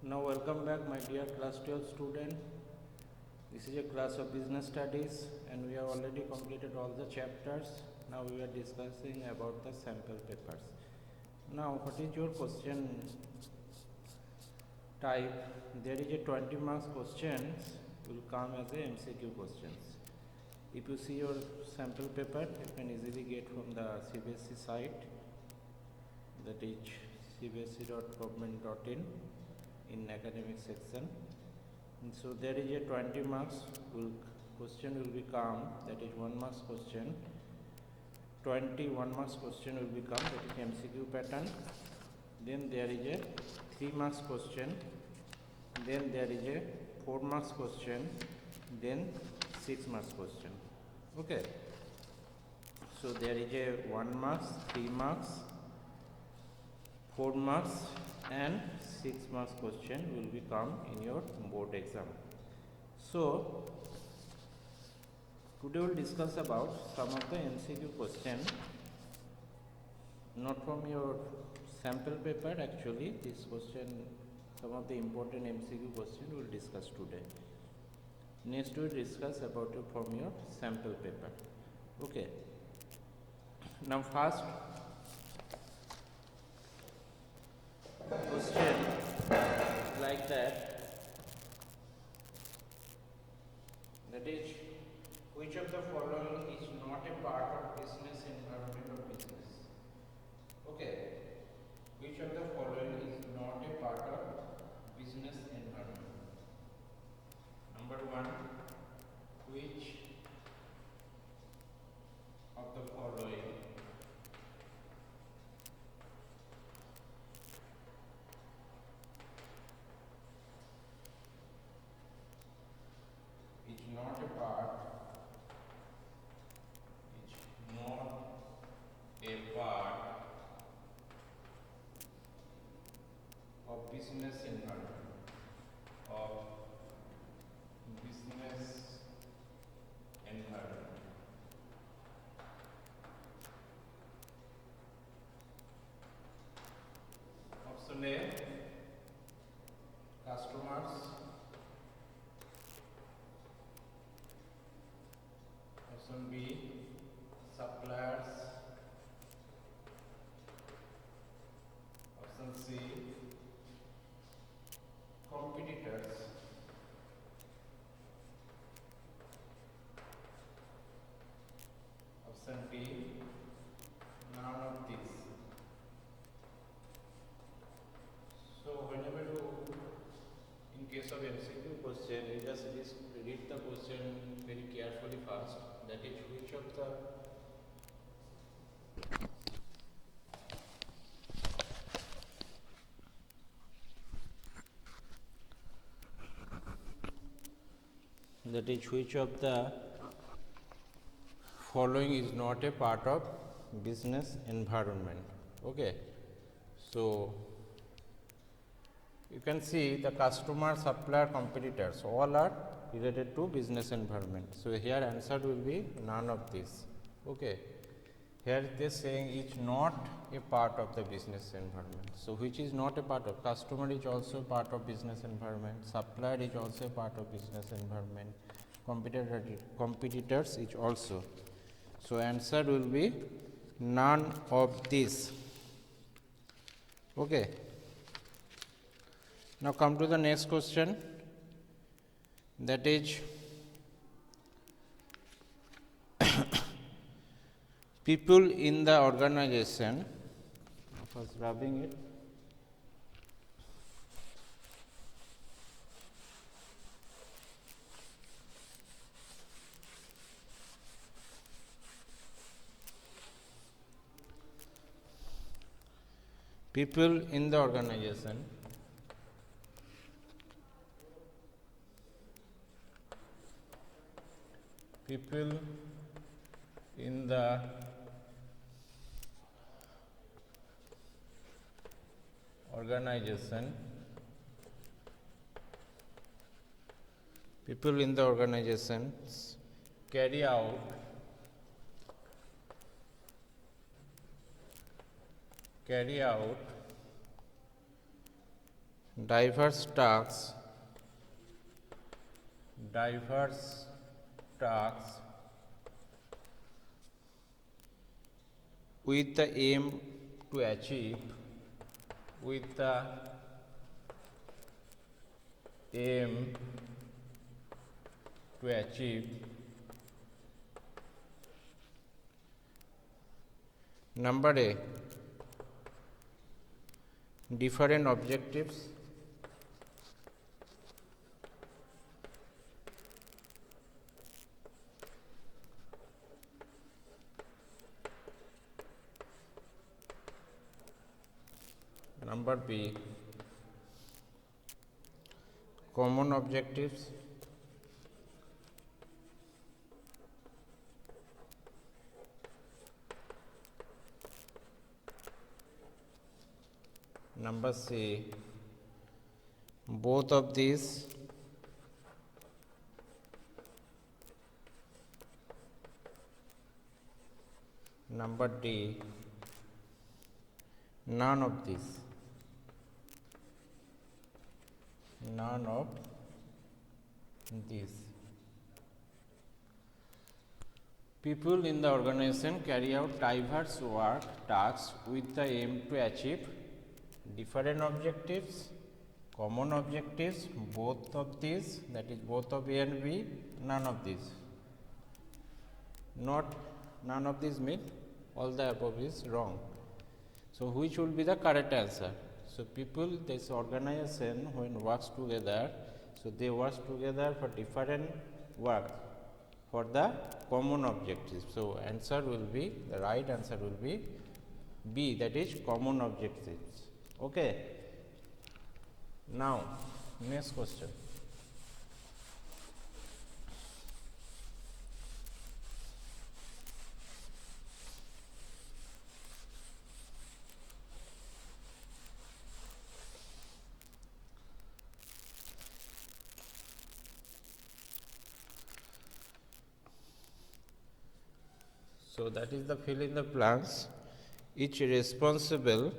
Now welcome back my dear class 12 student. This is a class of business studies and we have already completed all the chapters. Now we are discussing about the sample papers. Now what is your question type? There is a 20 marks questions will come as a MCQ questions. If you see your sample paper, you can easily get from the CBSE site, that is cbse.government.in in academic section. And so there is a 20 marks question will become, that is 1 marks question. 21 marks question will become, that is MCQ pattern. Then there is a 3 marks question. Then there is a 4 marks question. Then 6 marks question. Okay. So there is a 1 marks, 3 marks, 4 marks and 6 marks question will become in your board exam. So today we will discuss about some of the MCQ question, not from your sample paper actually. This question, some of the important MCQ question we will discuss today. Next we will discuss about it from your sample paper. Okay. Now first question like that is, which of the following is not a part of business environment or business? Okay, which of the following is not a part of business environment? Number 1, which of the following is not a part of business environment Option A, customers. Option B, suppliers. Option C, competitors. Option D, none of these. So whenever you, in case of MCQ question, you just read the question very carefully first. That is, which of the following is not a part of business environment. Okay, so you can see the customer, supplier, competitors all are related to business environment. So here answer will be none of these. Okay, here they are saying is not a part of the business environment. So which is not a part of? Customer is also part of business environment, supplier is also a part of business environment, competitors is also. So answer will be none of these. Okay. Now come to the next question, that is, people in the organization, first rubbing it, people in the organization people in the organization people in the organizations carry out diverse tasks with the aim to achieve with the aim to achieve number A, different objectives number B, common objectives number C, both of these number D, none of these people in the organization carry out diverse work tasks with the aim to achieve different objectives, common objectives, both of these, that is both of A and B, none of these. Not none of these means all the above is wrong. So which will be the correct answer? So people, this organization when works together, so they work together for different work for the common objectives. So answer will be, the right answer will be B, that is common objectives. Okay. Now next question. So that is the fill in the blanks. Each responsible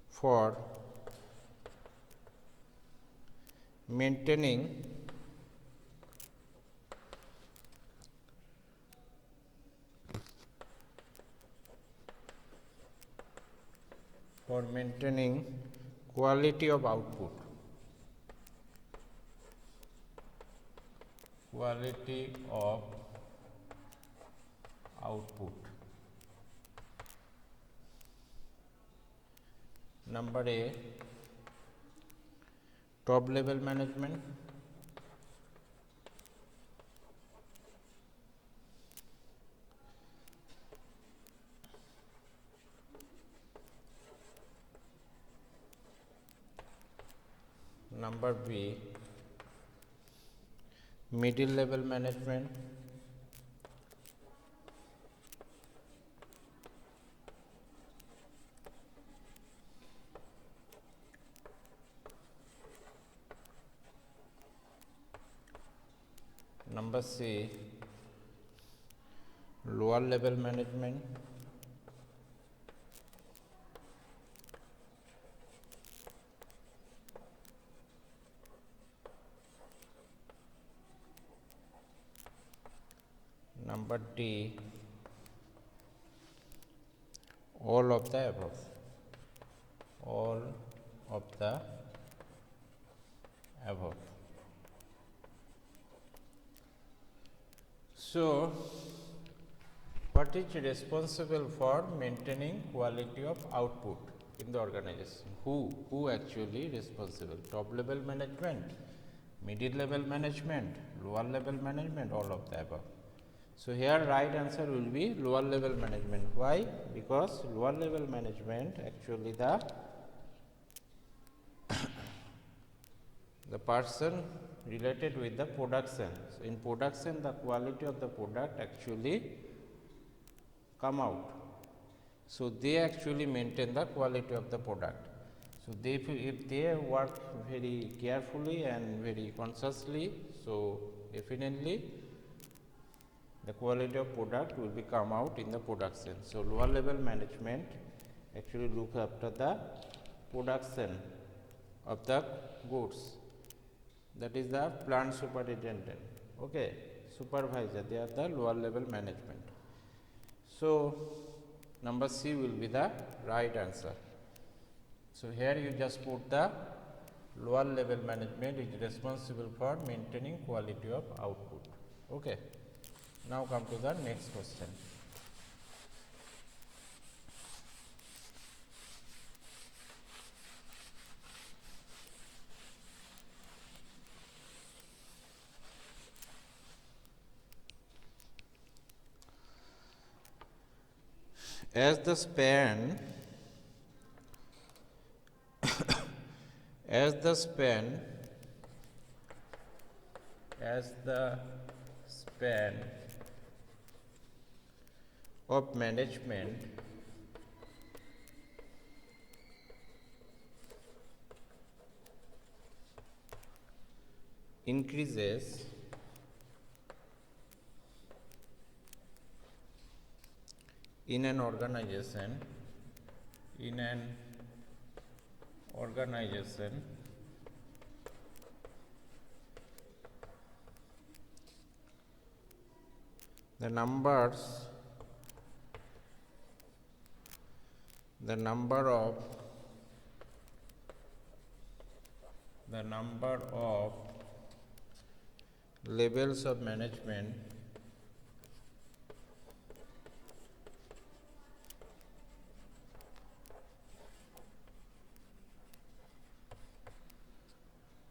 for maintaining quality of output. Number A, top level management. Number B, middle level management. Number C, lower level management. Number D, all of the above. So what is responsible for maintaining quality of output in the organization? Who actually responsible? Top level management, middle level management, lower level management, all of the above. So here right answer will be lower level management. Why? Because lower level management actually the person related with the production. So in production the quality of the product actually come out. So they actually maintain the quality of the product. So they, if they work very carefully and very consciously, so definitely the quality of product will be come out in the production. So lower level management actually looks after the production of the goods. That is the plant superintendent. Okay, supervisor, they are the lower level management. So number C will be the right answer. So here you just put the lower level management is responsible for maintaining quality of output. Okay. Now come to the next question. As the span as the span of management increases in an organization,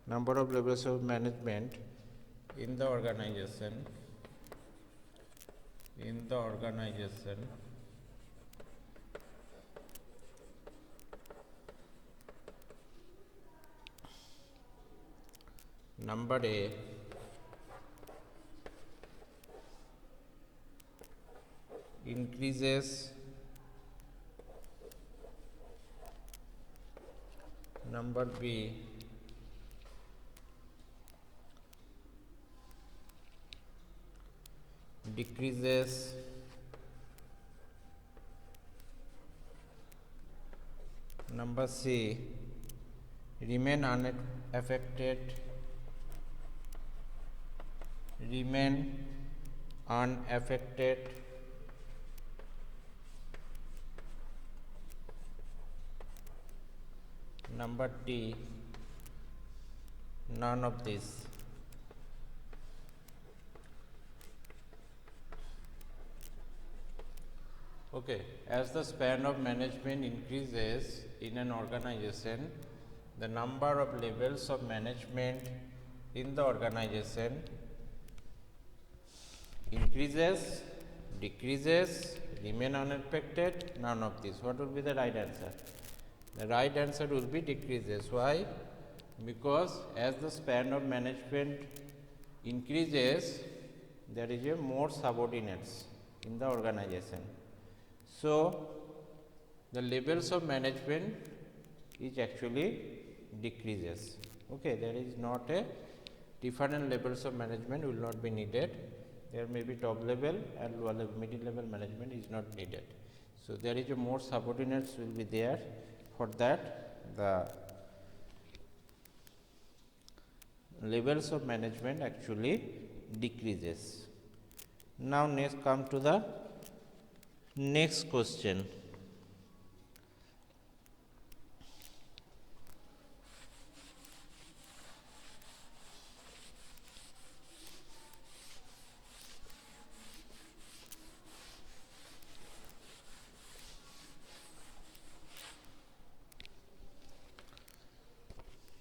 the number of levels of management in the organization number A increases, number B decreases, number C remain unaffected, number D none of this. Okay, as the span of management increases in an organization, the number of levels of management in the organization increases, decreases, remain unaffected, none of this. What will be the right answer? The right answer will be decreases. Why? Because as the span of management increases, there is a more subordinates in the organization. So the levels of management is actually decreases. Okay, there is not a different levels of management will not be needed. There may be top level and lower level, middle level management is not needed. So there is a more subordinates will be there. For that, the levels of management actually decreases. Now next come to the next question.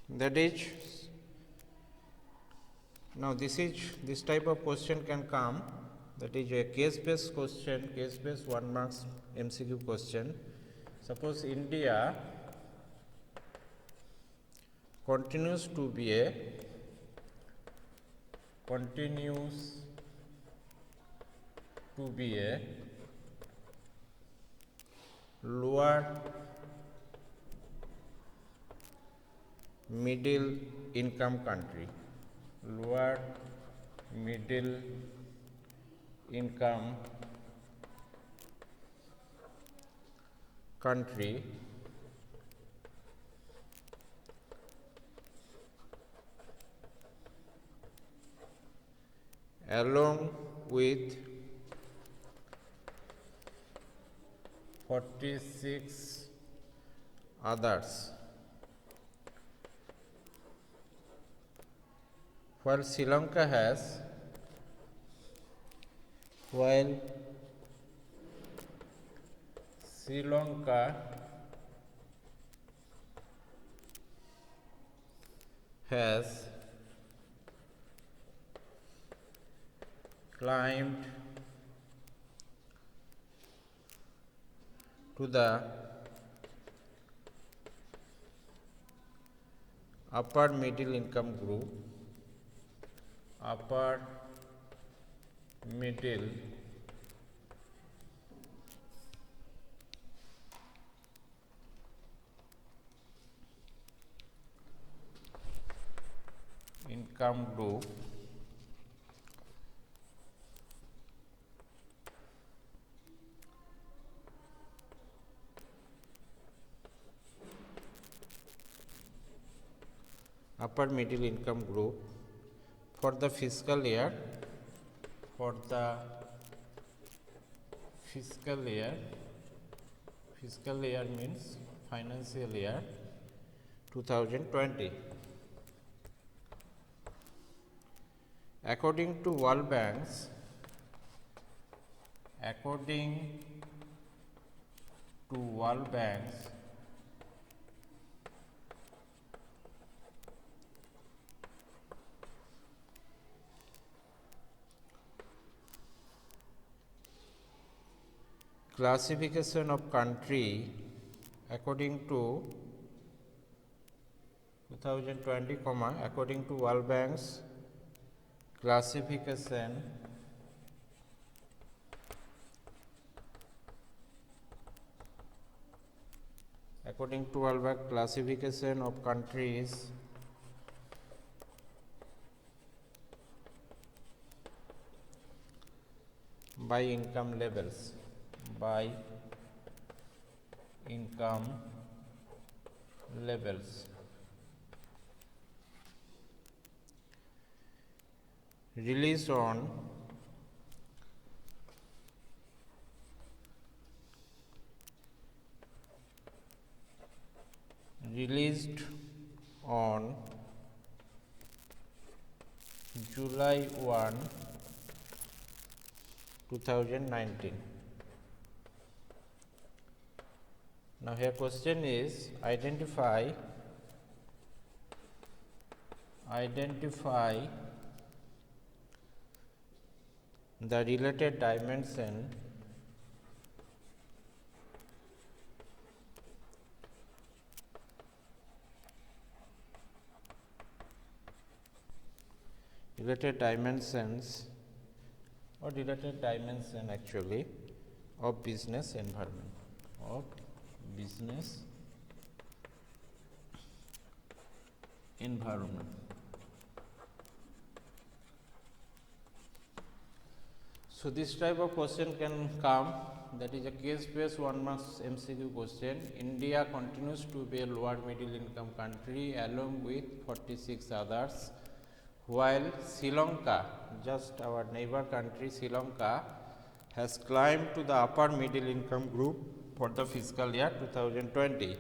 That is, now this type of question can come, that is a case based question, case based 1 marks MCQ question. Suppose India continues to be a lower middle income country, lower middle income country along with 46 others, while Sri Lanka has climbed to the upper middle income group, upper middle income group, upper middle income group for the fiscal year means financial year 2020. According to World Bank's classification of country, according to 2020, according to World Bank's classification of countries by income levels, released on July 1, 2019. Now here question is identify the related dimension actually of business environment, So this type of question can come, that is a case-based 1 marks MCQ question. India continues to be a lower middle income country along with 46 others, while Sri Lanka, just our neighbor country Sri Lanka, has climbed to the upper middle income group for the fiscal year 2020.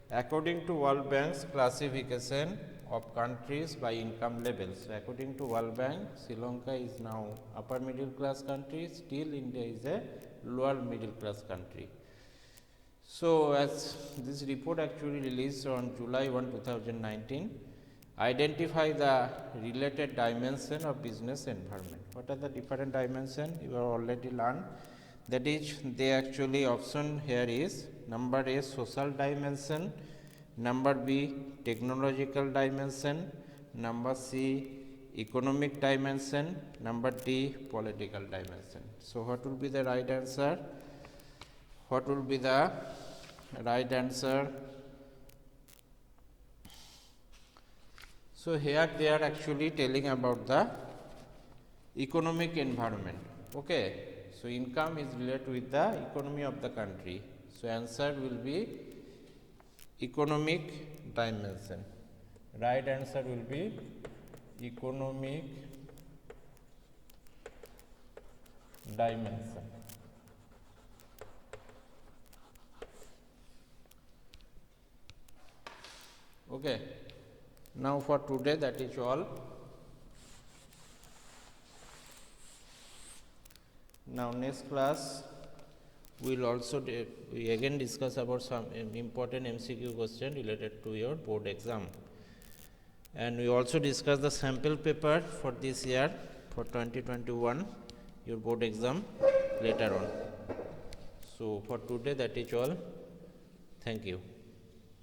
According to World Bank's classification of countries by income levels. So according to World Bank, Sri Lanka is now upper middle class country, still India is a lower middle class country. So as this report actually released on July 1, 2019, identify the related dimension of business environment. What are the different dimensions? You have already learned. That is, they actually option here is number A, social dimension, number B, technological dimension, number C, economic dimension, number D, political dimension. So what will be the right answer? So here they are actually telling about the economic environment. Okay, so income is related with the economy of the country. So answer will be economic dimension. Right answer will be economic dimension. Okay, now for today that is all. Now next class we will also we again discuss about some important MCQ question related to your board exam, and we also discuss the sample paper for this year for 2021 your board exam later on. So for today that is all. Thank you.